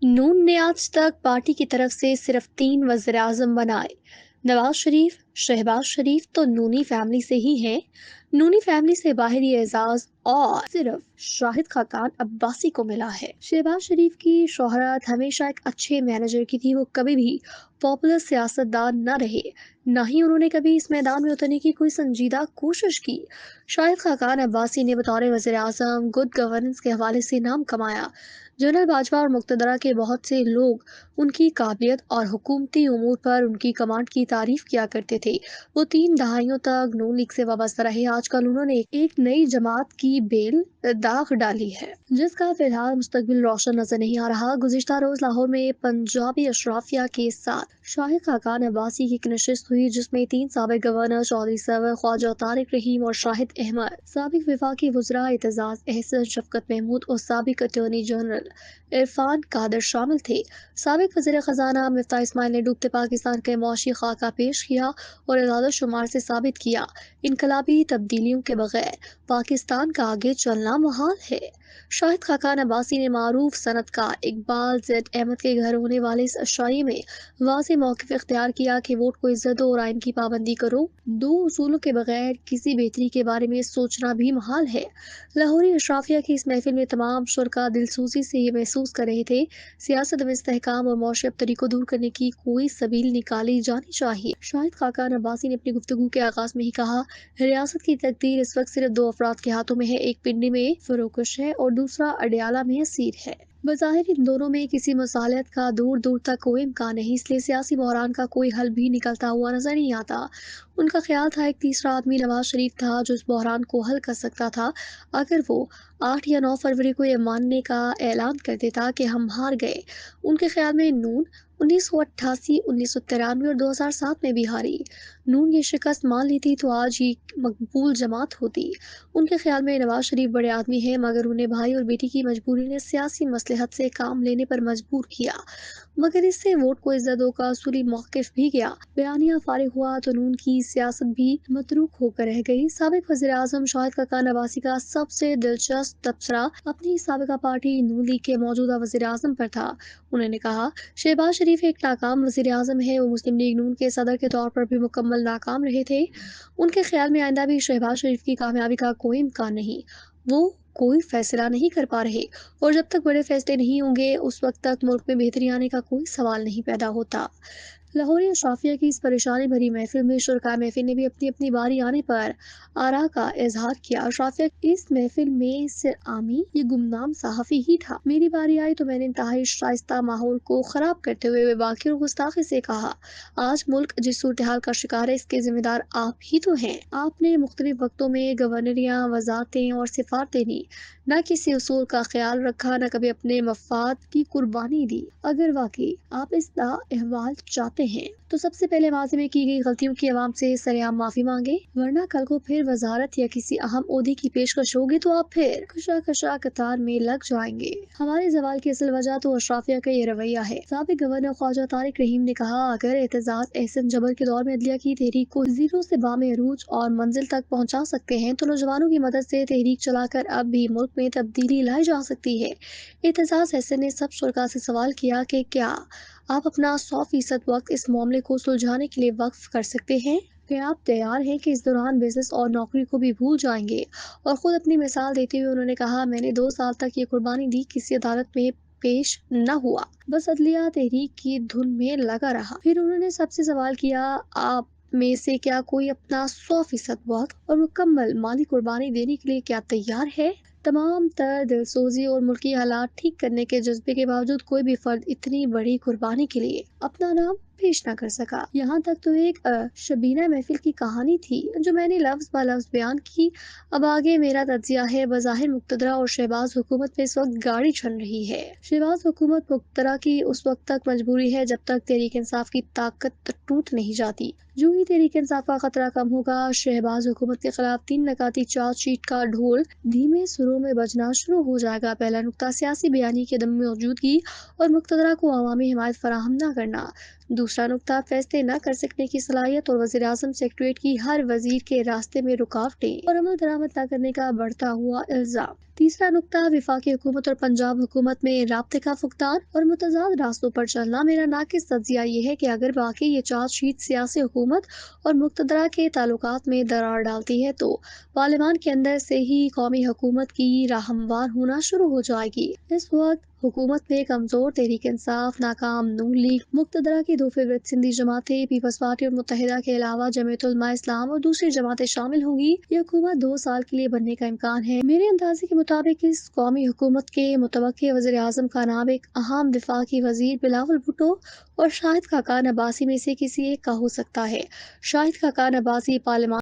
नून ने आज तक पार्टी की तरफ से सिर्फ 3 वज़ीर-ए-आज़म बनाए। नवाज शरीफ, शहबाज शरीफ तो नूनी फैमिली से ही हैं। नूनी फैमिली से बाहर ये एजाज और सिर्फ शाहिद खाकान अब्बासी को मिला है। शहबाज शरीफ की शोहरत हमेशा एक अच्छे मैनेजर की थी। वो कभी भी पॉपुलर सियासतदान न रहे, न ही उन्होंने कभी इस मैदान में उतरने की कोई संजीदा कोशिश की। शाहिद खाकान अब्बासी ने बतौर वज़ीर-ए-आज़म गुड गवर्नेंस के हवाले से नाम कमाया। जनरल बाजवा और मुक्तदरा के बहुत से लोग उनकी काबिलियत और हुकूमती उमूर पर उनकी कमांड की तारीफ किया करते थे। वो 3 दहाइयों तक नून लीग से वाबस्ता रहे। आजकल उन्होंने एक नई जमात की बेल दाग डाली है, जिसका फिलहाल मुस्तकबिल रोशन नजर नहीं आ रहा। गुज़िश्ता रोज लाहौर में पंजाबी अशराफिया के साथ शाहिद खाकान अब्बासी की एक नशिस्त हुई, जिसमें 3 साबिक गवर्नर चौधरी सरवर, ख्वाजा तारिक रहीम और शाहिद अहमद, साबिक वफाकी वज़रा एतजाज अहसन, शफकत महमूद और साबिक अटॉर्नी जनरल इरफान कादर शामिल थे। साबिक वज़ीर ख़जाना मिफ्ताह इस्माइल ने डूबते पाकिस्तान के मुआशी खाका पेश किया और इजाज़त शुमार से साबित किया, इनकलाबी तब्दीलियों के बगैर पाकिस्तान का आगे चलना मुहाल है। शाहिद खाकान अब्बासी ने मारूफ सनतकार इकबाल ज़ेड अहमद के घर होने वाले इस अशाई में वाज़ेह मौक़िफ़ इख्तियार किया कि वोट को इज्जत दो और आइन की पाबंदी करो। 2 उसूलों के बगैर किसी बेहतरी के बारे में सोचना भी मुहाल है। लाहौरी अशराफिया की इस महफिल में तमाम शुरका दिलसूजी से ये महसूस कर रहे थे, सियासत में इस्तेहकाम और मौशी अबतरी को दूर करने की कोई सबील निकाली जानी चाहिए। शाहिद खाकान अब्बासी ने अपनी गुफ्तगू के आगाज में ही कहा, रियासत की तकदीर इस वक्त सिर्फ 2 अफराद के हाथों में है। एक पिंडी में फरोकश है और दूसरा अडयाला में असीर है। बज़ाहिर इन दोनों में किसी मसालियत का दूर दूर तक कोई इम्कान नहीं, इसलिए सियासी बहरान का कोई हल भी निकलता हुआ नजर नहीं आता। उनका ख्याल था एक तीसरा आदमी नवाज शरीफ था जो इस बहरान को हल कर सकता था। अगर वो 8 या 9 फरवरी को यह मानने का ऐलान कर देता कि हम हार गए। उनके ख्याल में नून 1988, 1993 और 2007 में भी हारी। नून ये शिकस्त मान लेती तो आज ही मकबूल जमात होती। उनके ख्याल में नवाज शरीफ बड़े आदमी हैं, मगर उन्हें भाई और बेटी की मजबूरी ने सियासी मसलहत से काम लेने पर मजबूर किया। मगर इससे वोट को इज्जत दो का असूली मौक़िफ़ भी गया। बयानिया फारिग हुआ तो नून की सियासत भी मतरूक होकर रह गई। साबिक वज़ीर आज़म शाहिद खाकान अब्बासी का सबसे दिलचस्प तबसरा अपनी साबिका पार्टी नून लीग के मौजूदा वज़ीर आज़म पर था। उन्होंने कहा, शहबाज शरीफ एक नाकाम वज़ीर आज़म है। वो मुस्लिम लीग नून के सदर के तौर पर भी मुकम्मल नाकाम रहे थे। उनके ख्याल में आइंदा भी शहबाज शरीफ की कामयाबी का कोई इम्कान नहीं। वो कोई फैसला नहीं कर पा रहे और जब तक बड़े फैसले नहीं होंगे उस वक्त तक मुल्क में बेहतरी आने का कोई सवाल नहीं पैदा होता। लाहौरी अशराफिया की इस परेशानी भरी महफिल में शुरका महफिल ने भी अपनी अपनी बारी आने पर आरा का इजहार किया। अशराफिया की इस महफिल में सिर आमी ये गुमनाम सहाफ़ी ही था। मेरी बारी आई तो मैंने इंतहाई शाइस्ता माहौल को खराब करते हुए बेबाकी और गुस्ताखी से कहा, आज मुल्क जिस सूरत हाल का शिकार है इसके जिम्मेदार आप ही तो हैं। आपने मुख्तलिफ वक्तों में गवर्नरियाँ, वजारतें और सिफारतें दी, न किसी उसूल का ख्याल रखा, न कभी अपने मफाद की कुर्बानी दी। अगर वाकई आप इस अहवाल चाहते हैं तो सबसे पहले माजी में की गई गलतियों की आवाम से सरेआम माफी मांगे, वरना कल को फिर वजारत या किसी अहम ओहदे की पेशकश होगी तो आप फिर कशा कशा कतार में लग जाएंगे। हमारे जवाल की असल वजह तो अशराफिया का ये रवैया है। साबिक गवर्नर ख्वाजा तारिक रहीम ने कहा, अगर एतजाज एहसन जबर के दौर में अदलिया की तहरीक को जीरो से बामे अरूज और मंजिल तक पहुँचा सकते हैं तो नौजवानों की मदद से तहरीक चलाकर अब भी मुल्क में तब्दीली लाई जा सकती है। एतजाज एहसन ने सब शुरका से सवाल किया कि क्या आप अपना 100% वक्त इस मामले को सुलझाने के लिए वक्फ कर सकते हैं? क्या आप तैयार हैं कि इस दौरान बिजनेस और नौकरी को भी भूल जाएंगे? और खुद अपनी मिसाल देते हुए उन्होंने कहा, मैंने 2 साल तक ये कुर्बानी दी, किसी अदालत में पेश न हुआ, बस अदलिया तहरीक की धुन में लगा रहा। फिर उन्होंने सबसे सवाल किया, आप में से क्या कोई अपना 100% वक्त और मुकम्मल माली कुर्बानी देने के लिए क्या तैयार है? तमाम तर दिलसोजी और मुल्की हालात ठीक करने के जज्बे के बावजूद कोई भी फर्द इतनी बड़ी कुर्बानी के लिए अपना नाम पेश न कर सका। यहाँ तक तो एक शबीना महफिल की कहानी थी जो मैंने लफ्ज ब लफ्ज बयान की। अब आगे मेरा तज्जिया है। बज़ाहिर मुक्तदरा और शहबाज हुकूमत में इस वक्त गाड़ी चल रही है। शहबाज हुकूमत मुक्तदरा की उस वक्त तक मजबूरी है जब तक तहरीक इंसाफ की ताकत टूट नहीं जाती। जो ही तहरीक इंसाफ का खतरा कम होगा, शहबाज हुकूमत के खिलाफ 3 नकाती चार्जशीट का ढोल धीमे सुरों में बजना शुरू हो जाएगा। पहला नुक्ता सियासी बयानी की अदम मौजूदगी और मुक्तदरा को अवामी हिमायत फराहम न करना। दूसरा नुक्ता फैसले न कर सकने की सलाहियत और वज़ीर आज़म सेक्रेटरीट की हर वजीर के रास्ते में रुकावटें और अमल दरामद न करने का बढ़ता हुआ इल्जाम। تیسرا نقطہ وفاقی حکومت اور پنجاب حکومت میں رابطے کا فقدان اور متضاد راستوں پر چلنا۔ میرا ناقص تجزیہ یہ ہے کہ اگر واقعی یہ چارج شیٹ سیاسی حکومت اور مقتدرہ کے تعلقات میں درار ڈالتی ہے تو پارلیمان کے اندر سے ہی قومی حکومت کی راہ ہموار ہونا شروع ہو جائے گی۔ اس وقت حکومت میں کمزور تحریک انصاف، ناکام نون لیگ، مقتدرہ کی دو فیوریٹ سندھی جماعتیں، پیپلز پارٹی اور متحدہ کے علاوہ جمعیت علماء اسلام اور دوسری جماعتیں شامل ہوں گی۔ یہ حکومت 2 سال کے لیے بننے کا امکان ہے۔ میرے اندازے کے مطابق اس قومی حکومت کے متوقع وزیر اعظم کا نام ایک اہم وفاقی وزیر بلاول بھٹو اور شاہد خاقان عباسی میں سے کسی ایک کا ہو سکتا ہے۔ شاہد خاقان عباسی پارلیمان